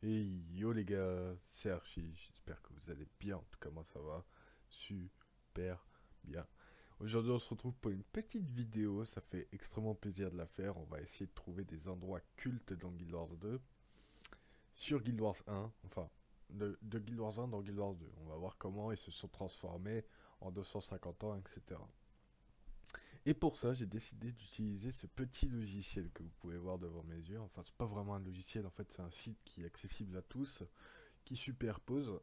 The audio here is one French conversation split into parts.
Et yo les gars, c'est Archie, j'espère que vous allez bien, en tout cas moi ça va super bien. Aujourd'hui on se retrouve pour une petite vidéo, ça fait extrêmement plaisir de la faire, on va essayer de trouver des endroits cultes dans Guild Wars 2, sur Guild Wars 1, enfin de Guild Wars 1 dans Guild Wars 2. On va voir comment ils se sont transformés en 250 ans, etc. Et pour ça, j'ai décidé d'utiliser ce petit logiciel que vous pouvez voir devant mes yeux. Enfin, c'est pas vraiment un logiciel, en fait, c'est un site qui est accessible à tous, qui superpose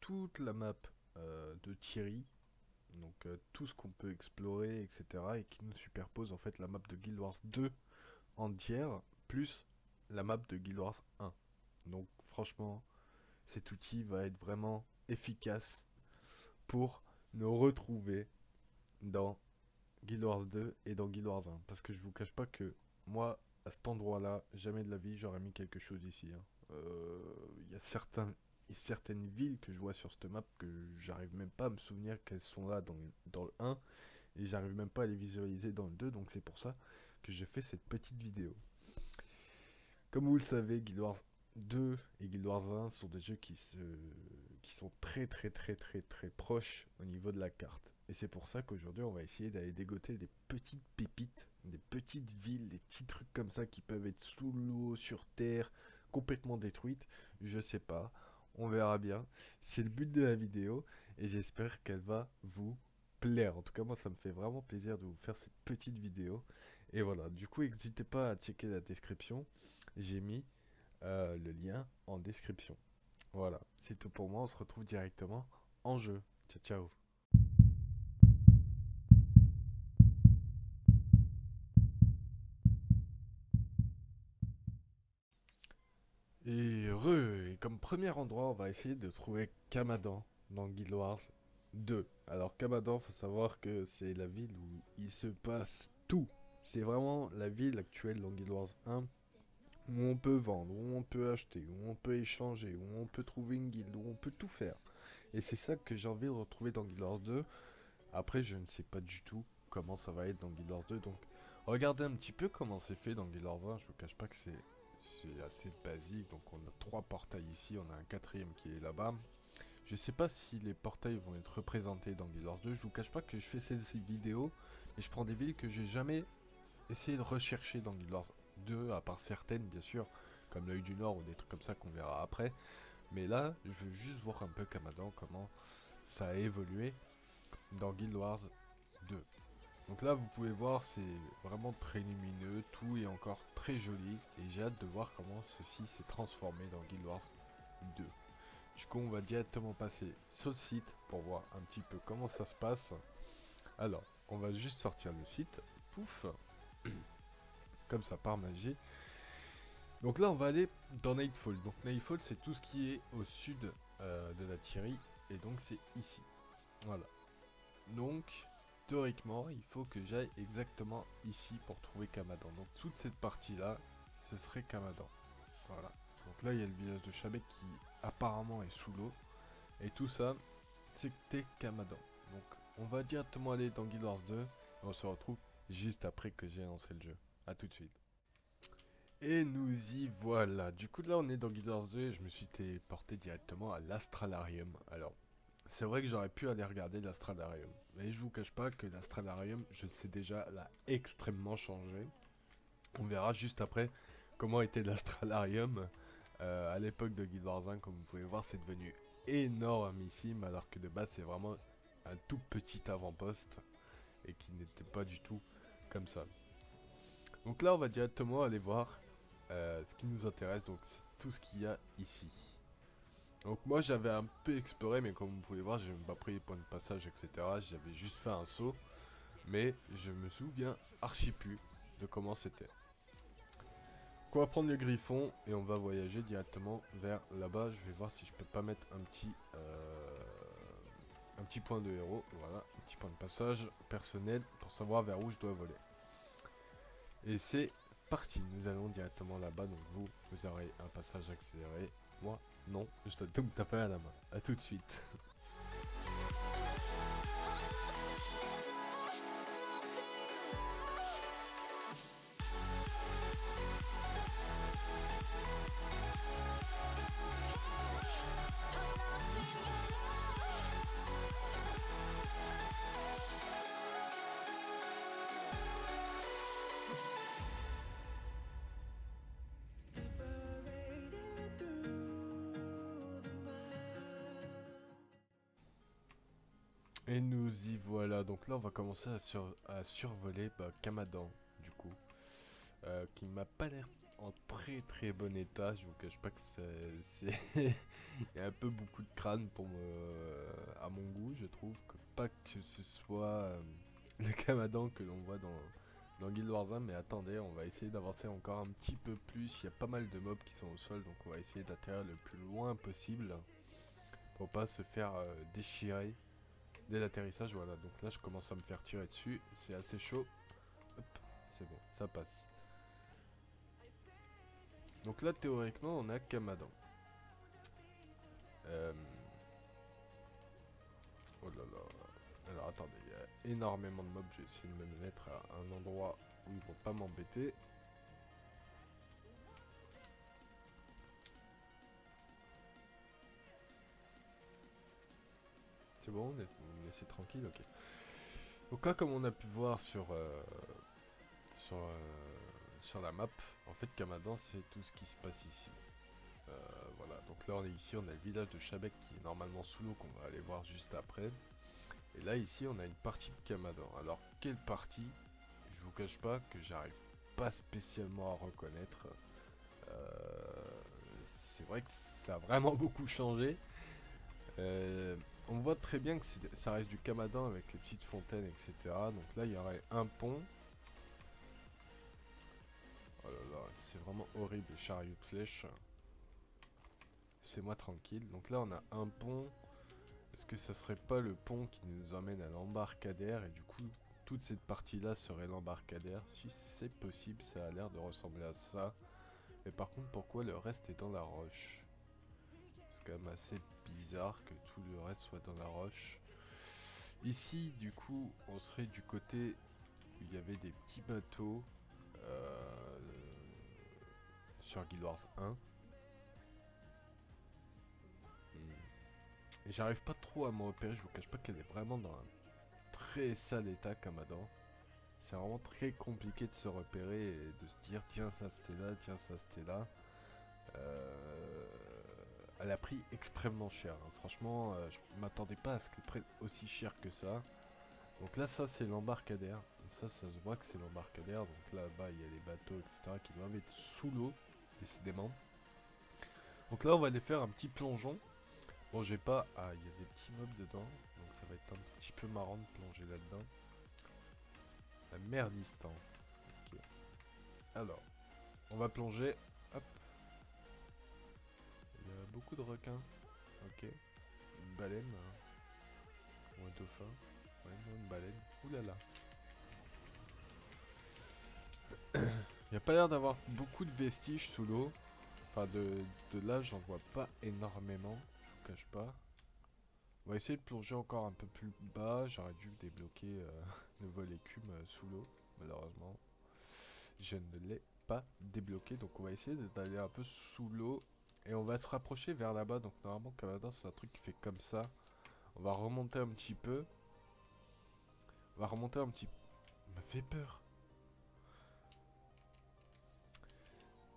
toute la map de Thierry, donc tout ce qu'on peut explorer, etc. Et qui nous superpose en fait la map de Guild Wars 2 entière, plus la map de Guild Wars 1. Donc franchement, cet outil va être vraiment efficace pour nous retrouver dans Guild Wars 2 et dans Guild Wars 1. Parce que je vous cache pas que moi, à cet endroit-là, jamais de la vie, j'aurais mis quelque chose ici, hein. Il y a certaines villes que je vois sur cette map que j'arrive même pas à me souvenir qu'elles sont là dans le 1 et j'arrive même pas à les visualiser dans le 2, donc c'est pour ça que je fais cette petite vidéo. Comme vous le savez, Guild Wars 2 et Guild Wars 1 sont des jeux qui sont très proches au niveau de la carte. Et c'est pour ça qu'aujourd'hui on va essayer d'aller dégoter des petites pépites, des petites villes, des petits trucs comme ça qui peuvent être sous l'eau, sur terre, complètement détruites. Je sais pas, on verra bien. C'est le but de la vidéo et j'espère qu'elle va vous plaire. En tout cas moi ça me fait vraiment plaisir de vous faire cette petite vidéo. Et voilà, du coup n'hésitez pas à checker la description. J'ai mis le lien en description. Voilà, c'est tout pour moi. On se retrouve directement en jeu. Ciao, ciao. Et comme premier endroit, on va essayer de trouver Kamadan dans Guild Wars 2. Alors Kamadan, faut savoir que c'est la ville où il se passe tout. C'est vraiment la ville actuelle dans Guild Wars 1 où on peut vendre, où on peut acheter, où on peut échanger, où on peut trouver une guilde, où on peut tout faire. Et c'est ça que j'ai envie de retrouver dans Guild Wars 2. Après, je ne sais pas du tout comment ça va être dans Guild Wars 2, donc regardez un petit peu comment c'est fait dans Guild Wars 1. Je vous cache pas que c'est assez basique. Donc on a trois portails ici, on a un quatrième qui est là-bas. Je sais pas si les portails vont être représentés dans Guild Wars 2. Je vous cache pas que je fais ces vidéos et je prends des villes que j'ai jamais essayé de rechercher dans Guild Wars 2, à part certaines bien sûr, comme l'œil du Nord ou des trucs comme ça qu'on verra après. Mais là, je veux juste voir un peu Kamadan, comment ça a évolué dans Guild Wars 2. Donc là, vous pouvez voir, c'est vraiment très lumineux, tout est encore très joli, et j'ai hâte de voir comment ceci s'est transformé dans Guild Wars 2. Du coup, on va directement passer sur le site pour voir un petit peu comment ça se passe. Alors, on va juste sortir le site, pouf, comme ça par magie. Donc là, on va aller dans Nightfall. Donc Nightfall, c'est tout ce qui est au sud de la Thierry, et donc c'est ici. Voilà. Donc, théoriquement, il faut que j'aille exactement ici pour trouver Kamadan. Donc, toute cette partie-là, ce serait Kamadan. Voilà. Donc là, il y a le village de Chabek qui apparemment est sous l'eau. Et tout ça, c'était Kamadan. Donc, on va directement aller dans Guild Wars 2. Et on se retrouve juste après que j'ai lancé le jeu. A tout de suite. Et nous y voilà. Du coup, là, on est dans Guild Wars 2 et je me suis téléporté directement à l'Astralarium. Alors, c'est vrai que j'aurais pu aller regarder l'Astralarium. Mais je vous cache pas que l'Astralarium, je le sais déjà, l'a extrêmement changé. On verra juste après comment était l'Astralarium à l'époque de Guild Wars 1. Comme vous pouvez voir, c'est devenu énormissime. Alors que de base, c'est vraiment un tout petit avant-poste. Et qui n'était pas du tout comme ça. Donc là, on va directement aller voir ce qui nous intéresse. Donc, c'est tout ce qu'il y a ici. Donc moi j'avais un peu exploré, mais comme vous pouvez voir, j'ai même pas pris les points de passage, etc. J'avais juste fait un saut, mais je me souviens archi plus de comment c'était. Donc on va prendre le griffon et on va voyager directement vers là-bas. Je vais voir si je peux pas mettre un petit point de héros, voilà, un petit point de passage personnel pour savoir vers où je dois voler. Et c'est parti, nous allons directement là-bas, donc vous aurez un passage accéléré. Moi, non, je dois tout me taper à la main. A tout de suite. Et nous y voilà. Donc là, on va commencer à survoler Kamadan, du coup. Qui m'a pas l'air en très très bon état. Je vous cache pas que c'est... Il y a un peu beaucoup de crâne à mon goût, je trouve. Pas que ce soit le Kamadan que l'on voit dans Guild Wars 1. Mais attendez, on va essayer d'avancer encore un petit peu plus. Il y a pas mal de mobs qui sont au sol. Donc on va essayer d'atterrir le plus loin possible. Pour pas se faire déchirer. Dès l'atterrissage, voilà. Donc là, je commence à me faire tirer dessus. C'est assez chaud. Hop, c'est bon, ça passe. Donc là, théoriquement, on a Kamadan. Oh là là. Alors attendez, il y a énormément de mobs. Je vais essayer de me mettre à un endroit où ils vont pas m'embêter. C'est bon, on est assez tranquille, ok. Donc là, comme on a pu voir sur, sur la map, en fait, Kamadan, c'est tout ce qui se passe ici. Voilà, donc là on est ici, on a le village de Shabek qui est normalement sous l'eau, qu'on va aller voir juste après. Et là ici on a une partie de Kamadan. Alors quelle partie? Je vous cache pas que j'arrive pas spécialement à reconnaître. C'est vrai que ça a vraiment beaucoup changé. On voit très bien que ça reste du Kamadan avec les petites fontaines, etc. Donc là il y aurait un pont. Oh là là, c'est vraiment horrible les chariots de flèches. C'est moi tranquille. Donc là on a un pont. Est-ce que ça serait pas le pont qui nous emmène à l'embarcadère? Et du coup toute cette partie là serait l'embarcadère? Si c'est possible, ça a l'air de ressembler à ça. Mais par contre pourquoi le reste est dans la roche? C'est quand même assez bizarre que tout le reste soit dans la roche. Ici du coup on serait du côté où il y avait des petits bateaux sur Guild Wars 1. Et j'arrive pas trop à me repérer, je vous cache pas qu'elle est vraiment dans un très sale état Kamadan. C'est vraiment très compliqué de se repérer et de se dire tiens ça c'était là, tiens ça c'était là. Elle a pris extrêmement cher, hein. Franchement je m'attendais pas à ce qu'elle prenne aussi cher que ça. Donc là ça c'est l'embarcadère. Ça se voit que c'est l'embarcadère. Donc là-bas il y a les bateaux etc qui doivent être sous l'eau décidément. Donc là on va aller faire un petit plongeon. Bon, j'ai pas... Ah, il y a des petits mobs dedans. Donc ça va être un petit peu marrant de plonger là-dedans. La merdistan. Ok. Alors, on va plonger. Hop. Il y a beaucoup de requins. Ok. Une baleine. Hein. Ou un dauphin. Ouais, non, une baleine. Ouh là là. Il n'y a pas l'air d'avoir beaucoup de vestiges sous l'eau. Enfin, de là, j'en vois pas énormément. Je vous cache pas. On va essayer de plonger encore un peu plus bas. J'aurais dû débloquer le vol écume sous l'eau. Malheureusement, je ne l'ai pas débloqué. Donc on va essayer d'aller un peu sous l'eau. Et on va se rapprocher vers là-bas. Donc normalement, Canada, c'est un truc qui fait comme ça. On va remonter un petit peu. On va remonter un petit peu. Ça m'a fait peur.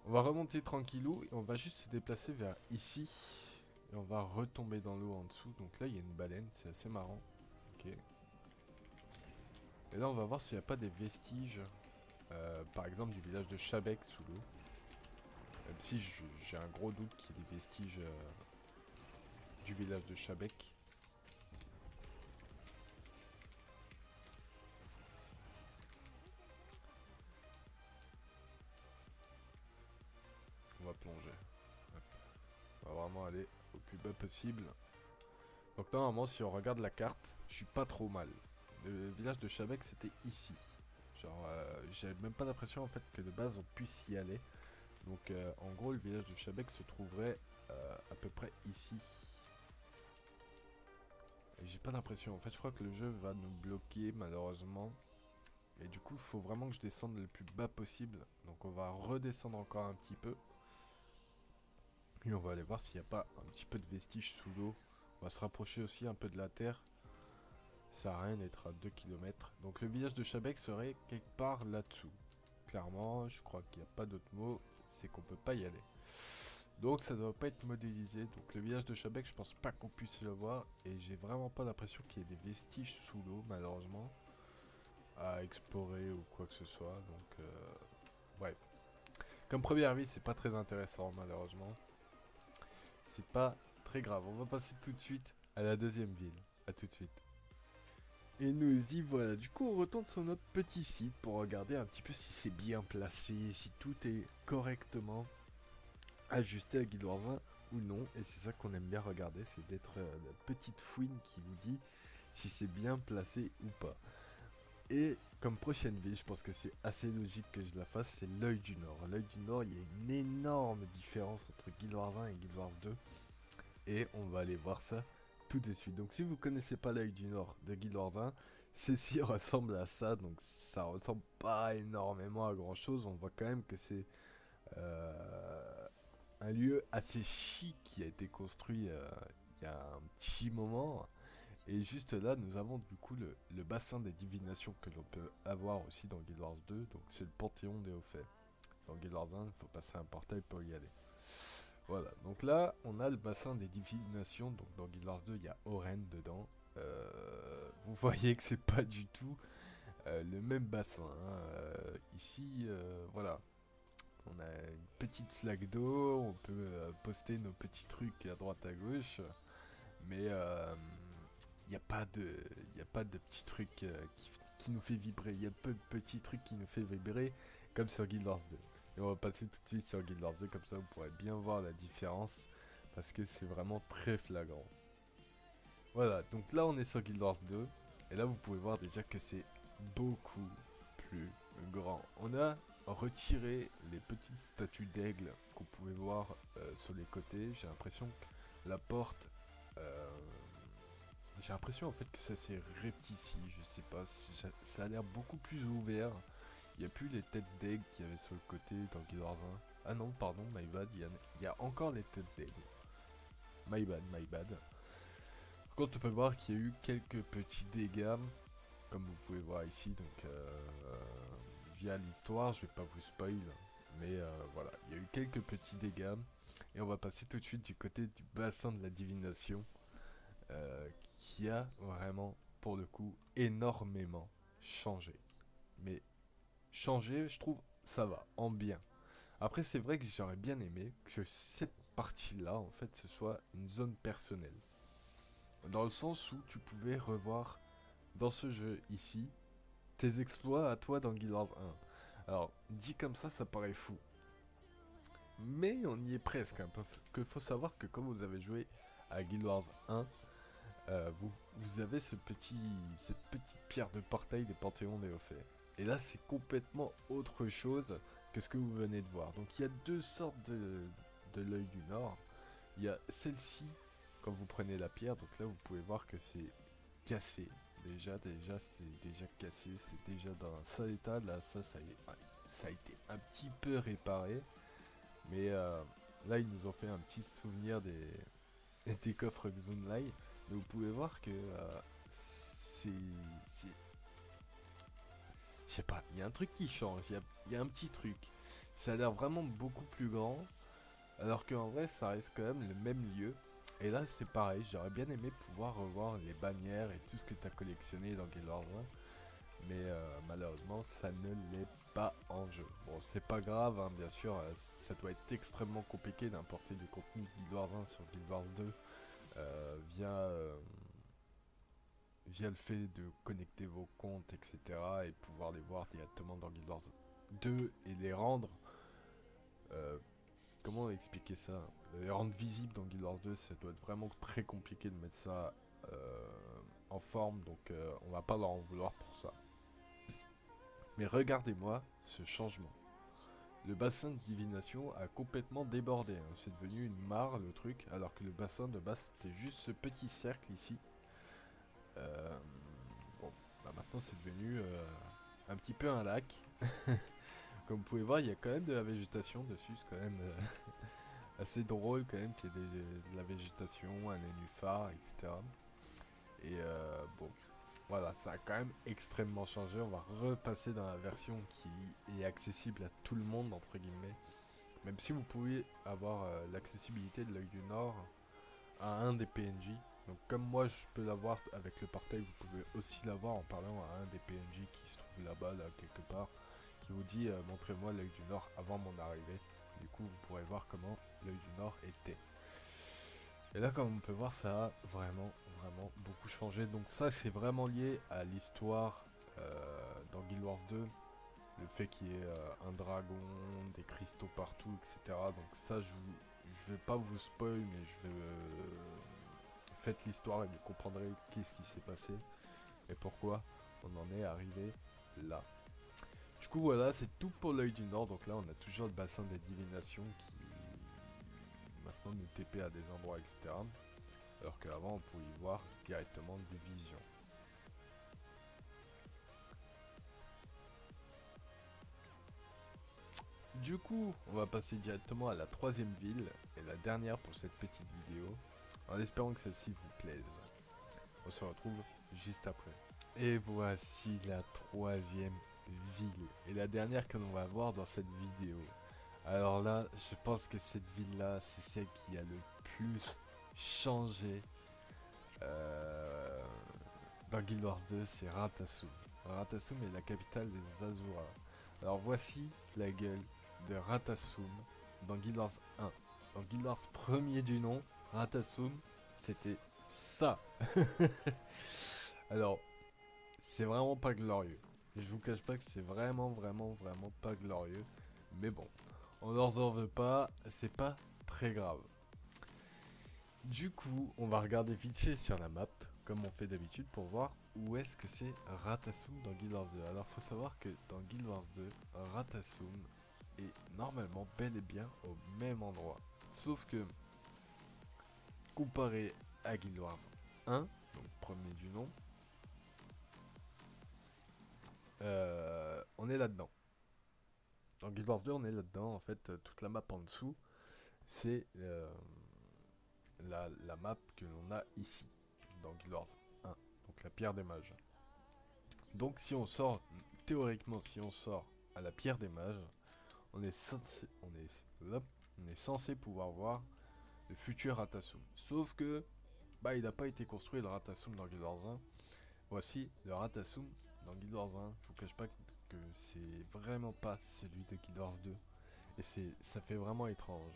On va remonter tranquillou. Et on va juste se déplacer vers ici. Et on va retomber dans l'eau en dessous. Donc là, il y a une baleine. C'est assez marrant. Ok. Et là, on va voir s'il n'y a pas des vestiges. Par exemple, du village de Shabek sous l'eau. Même si j'ai un gros doute qu'il y ait des vestiges du village de Shabek. On va plonger. Hop. On va vraiment aller au plus bas possible. Donc normalement, si on regarde la carte, je suis pas trop mal. Le village de Shabek, c'était ici. Genre, j'avais même pas l'impression en fait que de base on puisse y aller. Donc en gros, le village de Shabek se trouverait à peu près ici. Et j'ai pas l'impression, en fait je crois que le jeu va nous bloquer malheureusement. Et du coup il faut vraiment que je descende le plus bas possible. Donc on va redescendre encore un petit peu. Et on va aller voir s'il n'y a pas un petit peu de vestiges sous l'eau. On va se rapprocher aussi un peu de la terre. Ça sert à rien d'être à 2 km. Donc le village de Shabek serait quelque part là-dessous. Clairement, je crois qu'il n'y a pas d'autre mot. C'est qu'on peut pas y aller. Donc ça doit pas être modélisé. Donc le village de Chabec, je pense pas qu'on puisse le voir. Et j'ai vraiment pas l'impression qu'il y ait des vestiges sous l'eau, malheureusement, à explorer ou quoi que ce soit. Donc bref. Comme première vie, c'est pas très intéressant, malheureusement. C'est pas très grave. On va passer tout de suite à la deuxième ville. À tout de suite. Et nous y voilà. Du coup, on retourne sur notre petit site pour regarder un petit peu si c'est bien placé, si tout est correctement ajusté à Guild Wars 1 ou non. Et c'est ça qu'on aime bien regarder, c'est d'être la petite fouine qui vous dit si c'est bien placé ou pas. Et comme prochaine ville, je pense que c'est assez logique que je la fasse, c'est l'œil du Nord. L'œil du Nord, il y a une énorme différence entre Guild Wars 1 et Guild Wars 2. Et on va aller voir ça tout de suite. Donc si vous connaissez pas l'œil du Nord de Guild Wars 1, ceci ressemble à ça. Donc ça ressemble pas énormément à grand chose. On voit quand même que c'est un lieu assez chic qui a été construit il y a un petit moment. Et juste là, nous avons du coup le bassin des divinations que l'on peut avoir aussi dans Guild Wars 2. Donc c'est le Panthéon des Hauts-Faits. Dans Guild Wars 1, il faut passer un portail pour y aller. Voilà, donc là, on a le bassin des divinations. Donc dans Guild Wars 2, il y a Oren dedans. Vous voyez que c'est pas du tout le même bassin, hein. Ici, voilà, on a une petite flaque d'eau, on peut poster nos petits trucs à droite à gauche, mais il n'y a pas de, y a pas de petits trucs qui nous fait vibrer. Il y a peu de petits trucs qui nous fait vibrer comme sur Guild Wars 2. Et on va passer tout de suite sur Guild Wars 2, comme ça vous pourrez bien voir la différence, parce que c'est vraiment très flagrant. Voilà, donc là on est sur Guild Wars 2, et là vous pouvez voir déjà que c'est beaucoup plus grand. On a retiré les petites statues d'aigle qu'on pouvait voir sur les côtés. J'ai l'impression que la porte... j'ai l'impression en fait que ça s'est rétréci, je sais pas, ça a l'air beaucoup plus ouvert. Il n'y a plus les têtes d'aigle qu'il y avait sur le côté dans Guild Wars 1. Ah non, pardon, my bad, il y a encore les têtes d'aigle. My bad, my bad. Par contre, on peut voir qu'il y a eu quelques petits dégâts, comme vous pouvez voir ici, donc via l'histoire, je vais pas vous spoil, mais voilà, il y a eu quelques petits dégâts, et on va passer tout de suite du côté du bassin de la divination, qui a vraiment, pour le coup, énormément changé. Mais changé, je trouve, ça va, en bien. Après, c'est vrai que j'aurais bien aimé que cette partie-là, en fait, ce soit une zone personnelle. Dans le sens où tu pouvais revoir dans ce jeu ici tes exploits à toi dans Guild Wars 1. Alors, dit comme ça paraît fou. Mais on y est presque. Hein, parce que faut savoir que quand vous avez joué à Guild Wars 1, vous avez cette petite pierre de portail des Panthéons des Hauts-Faits. Et là, c'est complètement autre chose que ce que vous venez de voir. Donc, il y a deux sortes de l'œil du Nord. Il y a celle-ci, quand vous prenez la pierre, donc là, vous pouvez voir que c'est cassé. Déjà, c'est déjà cassé, c'est déjà dans un sale état. Là, ça a été un petit peu réparé. Mais là, ils nous ont fait un petit souvenir des coffres Xunlai. Mais vous pouvez voir que c'est... Je sais pas, il y a un truc qui change, il y a un petit truc. Ça a l'air vraiment beaucoup plus grand, alors qu'en vrai, ça reste quand même le même lieu. Et là, c'est pareil, j'aurais bien aimé pouvoir revoir les bannières et tout ce que tu as collectionné dans Guild Wars 1. Mais malheureusement, ça ne l'est pas en jeu. Bon, c'est pas grave, hein, bien sûr, ça doit être extrêmement compliqué d'importer du contenu de Guild Wars 1 sur Guild Wars 2 via le fait de connecter vos comptes, etc. et pouvoir les voir directement dans Guild Wars 2 et les rendre... comment expliquer ça? Les rendre visibles dans Guild Wars 2, ça doit être vraiment très compliqué de mettre ça en forme, donc on va pas leur en vouloir pour ça. Mais regardez-moi ce changement. Le bassin de divination a complètement débordé, hein. C'est devenu une mare le truc, alors que le bassin de base c'était juste ce petit cercle ici. Bon, bah maintenant c'est devenu un petit peu un lac. Comme vous pouvez voir, il y a quand même de la végétation dessus, c'est quand même assez drôle quand même qu'il y ait de la végétation, un nénuphar, etc. Et bon, voilà, ça a quand même extrêmement changé. On va repasser dans la version qui est accessible à tout le monde, entre guillemets. Même si vous pouvez avoir l'accessibilité de l'œil du Nord à un des PNJ. Donc comme moi je peux l'avoir avec le portail, vous pouvez aussi l'avoir en parlant à un des PNJ qui se trouve là-bas, là quelque part, qui vous dit montrez-moi l'œil du Nord avant mon arrivée. Du coup vous pourrez voir comment l'œil du Nord était. Et là comme on peut voir ça a vraiment beaucoup changé. Donc ça c'est vraiment lié à l'histoire dans Guild Wars 2. Le fait qu'il y ait un dragon, des cristaux partout, etc. Donc ça je vais pas vous spoil mais je vais... faites l'histoire et vous comprendrez qu'est-ce qui s'est passé et pourquoi on en est arrivé là. Du coup voilà, c'est tout pour l'œil du Nord. Donc là on a toujours le bassin des divinations qui maintenant nous TP à des endroits, etc. Alors qu'avant on pouvait y voir directement des visions. Du coup, on va passer directement à la troisième ville et la dernière pour cette petite vidéo, en espérant que celle-ci vous plaise. On se retrouve juste après. Et voici la troisième ville et la dernière que l'on va voir dans cette vidéo. Alors là, je pense que cette ville-là, c'est celle qui a le plus changé dans Guild Wars 2, c'est Ratasum. Ratasum est la capitale des Azura. Alors voici la gueule de Ratasum dans Guild Wars 1. Dans Guild Wars premier du nom, Ratasum, c'était ça. Alors, c'est vraiment pas glorieux. Je vous cache pas que c'est vraiment pas glorieux. Mais bon, on leur en veut pas, c'est pas très grave. Du coup, on va regarder vite fait sur la map, comme on fait d'habitude, pour voir où est-ce que c'est Ratasum dans Guild Wars 2. Alors, faut savoir que dans Guild Wars 2, Ratasum est normalement bel et bien au même endroit. Sauf que, comparé à Guild Wars 1, donc premier du nom, on est là-dedans. Dans Guild Wars 2, on est là-dedans. En fait, toute la map en dessous, c'est la map que l'on a ici, dans Guild Wars 1. Donc la pierre des mages. Donc si on sort, théoriquement, si on sort à la pierre des mages, on est censé pouvoir voir le futur Ratasum. Sauf que, bah, il n'a pas été construit le Ratasum dans Guild Wars 1. Voici le Ratasum dans Guild Wars 1. Je vous cache pas que c'est vraiment pas celui de Guild Wars 2. Et ça fait vraiment étrange.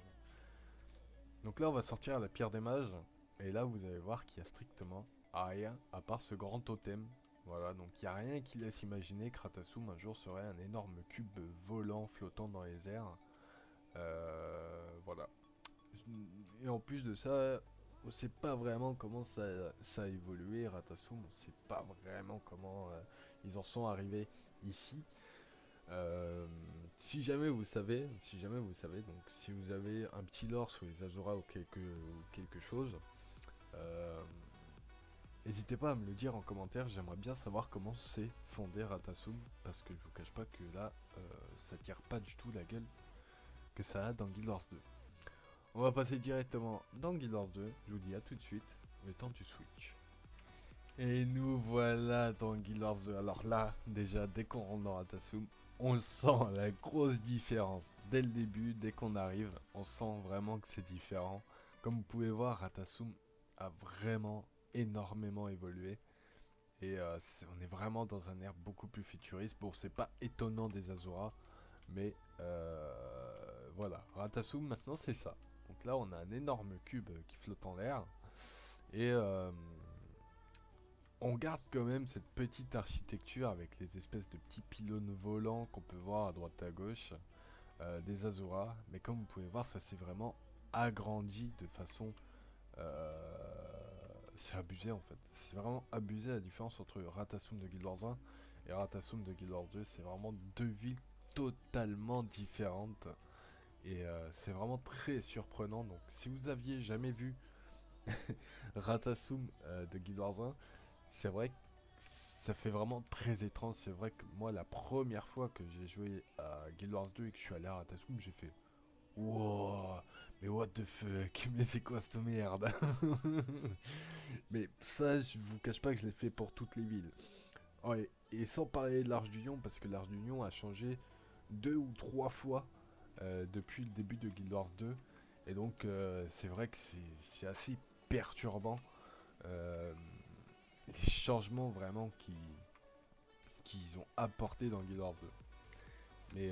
Donc là on va sortir à la pierre des mages. Et là vous allez voir qu'il y a strictement rien à part ce grand totem. Voilà, donc il n'y a rien qui laisse imaginer que Ratasum un jour serait un énorme cube volant, flottant dans les airs. Voilà. Et en plus de ça, on sait pas vraiment comment ça a évolué, Ratasum. On sait pas vraiment comment ils en sont arrivés ici. Si jamais vous savez, donc si vous avez un petit lore sur les Azura ou quelque chose, n'hésitez pas à me le dire en commentaire. J'aimerais bien savoir comment s'est fondé Ratasum, parce que je vous cache pas que là, ça tire pas du tout la gueule que ça a dans Guild Wars 2. On va passer directement dans Guild Wars 2. Je vous dis à tout de suite, le temps du switch. Et nous voilà dans Guild Wars 2. Alors là, déjà, dès qu'on rentre dans Ratasum, on sent la grosse différence. Dès le début, dès qu'on arrive, on sent vraiment que c'est différent. Comme vous pouvez voir, Ratasum a vraiment énormément évolué. Et on est vraiment dans un air beaucoup plus futuriste. Bon, c'est pas étonnant des Azura, mais voilà. Ratasum, maintenant, c'est ça. Donc là, on a un énorme cube qui flotte en l'air. Et on garde quand même cette petite architecture avec les espèces de petits pylônes volants qu'on peut voir à droite et à gauche des Azura. Mais comme vous pouvez voir, ça s'est vraiment agrandi de façon... c'est abusé en fait. C'est vraiment abusé la différence entre Ratasum de Guild Wars 1 et Ratasum de Guild Wars 2. C'est vraiment deux villes totalement différentes. Et c'est vraiment très surprenant. Donc si vous aviez jamais vu Ratasum de Guild Wars 1, c'est vrai que ça fait vraiment très étrange. C'est vrai que moi, la première fois que j'ai joué à Guild Wars 2 et que je suis allé à Ratasum, j'ai fait wow, mais what the fuck, mais c'est quoi cette merde? Mais ça, je vous cache pas que je l'ai fait pour toutes les villes. Oh, et sans parler de l'Arche du Lion, parce que l'Arche du Lion a changé 2 ou 3 fois depuis le début de Guild Wars 2. Et donc c'est vrai que c'est assez perturbant. euh, les changements vraiment qu'ils ont apporté dans Guild Wars 2. Mais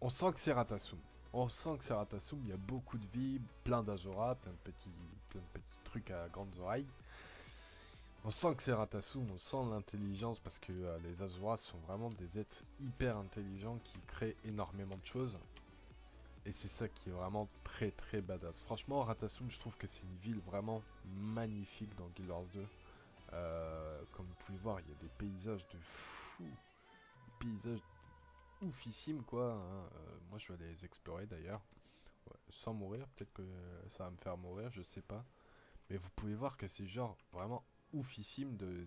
on sent que c'est Ratassoum. On sent que c'est Ratassoum, il y a beaucoup de vie, plein d'Azora, plein de petits trucs à grandes oreilles. On sent que c'est Ratassoum, on sent l'intelligence parce que les Azora sont vraiment des êtres hyper intelligents qui créent énormément de choses. Et c'est ça qui est vraiment très très badass. Franchement, Ratassoum, je trouve que c'est une ville vraiment magnifique dans Guild Wars 2. Comme vous pouvez voir, il y a des paysages de fou. Des paysages oufissimes quoi. Hein. Moi, je vais les explorer d'ailleurs. Ouais, sans mourir, peut-être que ça va me faire mourir, je sais pas. Mais vous pouvez voir que c'est genre vraiment oufissime de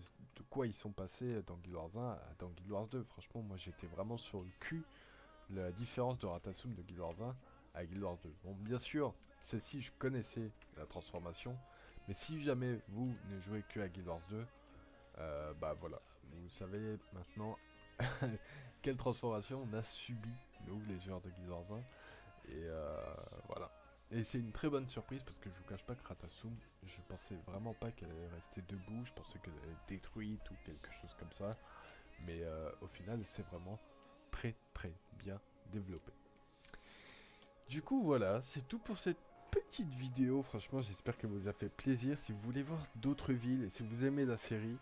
quoi ils sont passés dans Guild Wars 1 dans Guild Wars 2. Franchement, moi j'étais vraiment sur le cul la différence de Ratassoum de Guild Wars 1 à Guild Wars 2. Bon, bien sûr, celle-ci je connaissais la transformation, mais si jamais vous ne jouez que à Guild Wars 2, bah voilà, vous savez maintenant quelle transformation on a subi, nous les joueurs de Guild Wars 1, et voilà. Et c'est une très bonne surprise parce que je vous cache pas que Ratassoum, je pensais vraiment pas qu'elle allait rester debout, je pensais qu'elle allait être détruite ou quelque chose comme ça. Mais au final, c'est vraiment très très bien développé. Du coup, voilà, c'est tout pour cette petite vidéo. Franchement, j'espère que vous a fait plaisir. Si vous voulez voir d'autres villes et si vous aimez la série,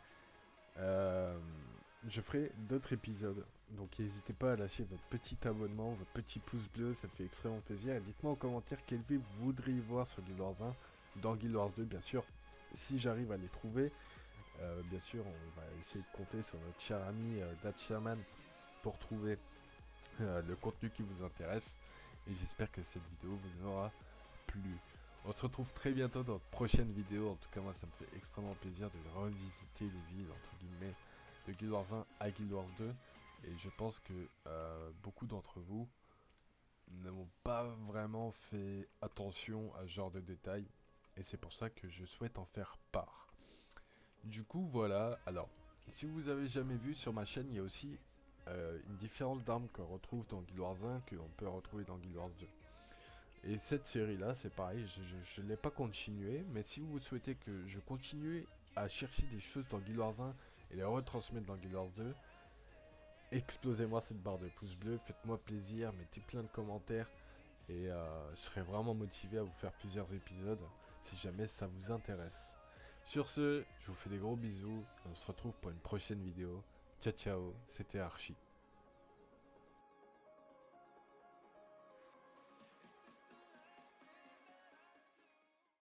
euh, je ferai d'autres épisodes. Donc n'hésitez pas à lâcher votre petit abonnement, votre petit pouce bleu, ça fait extrêmement plaisir. Et dites-moi en commentaire quelle ville vous voudriez voir sur Guild Wars 1, dans Guild Wars 2 bien sûr, si j'arrive à les trouver. Bien sûr, on va essayer de compter sur notre cher ami Datchaman pour trouver le contenu qui vous intéresse. Et j'espère que cette vidéo vous aura plu. On se retrouve très bientôt dans de prochaines vidéos. En tout cas, moi, ça me fait extrêmement plaisir de revisiter les villes, entre guillemets, de Guild Wars 1 à Guild Wars 2. Et je pense que beaucoup d'entre vous n'ont pas vraiment fait attention à ce genre de détails. Et c'est pour ça que je souhaite en faire part. Du coup, voilà. Alors, si vous avez jamais vu sur ma chaîne, il y a aussi une différence d'armes qu'on retrouve dans Guild Wars 1 qu'on peut retrouver dans Guild Wars 2. Et cette série-là, c'est pareil, je ne l'ai pas continué, mais si vous souhaitez que je continue à chercher des choses dans Guild Wars 1 et les retransmettre dans Guild Wars 2, explosez-moi cette barre de pouce bleu, faites-moi plaisir, mettez plein de commentaires et je serai vraiment motivé à vous faire plusieurs épisodes si jamais ça vous intéresse. Sur ce, je vous fais des gros bisous, on se retrouve pour une prochaine vidéo. Ciao ciao, c'était Archie.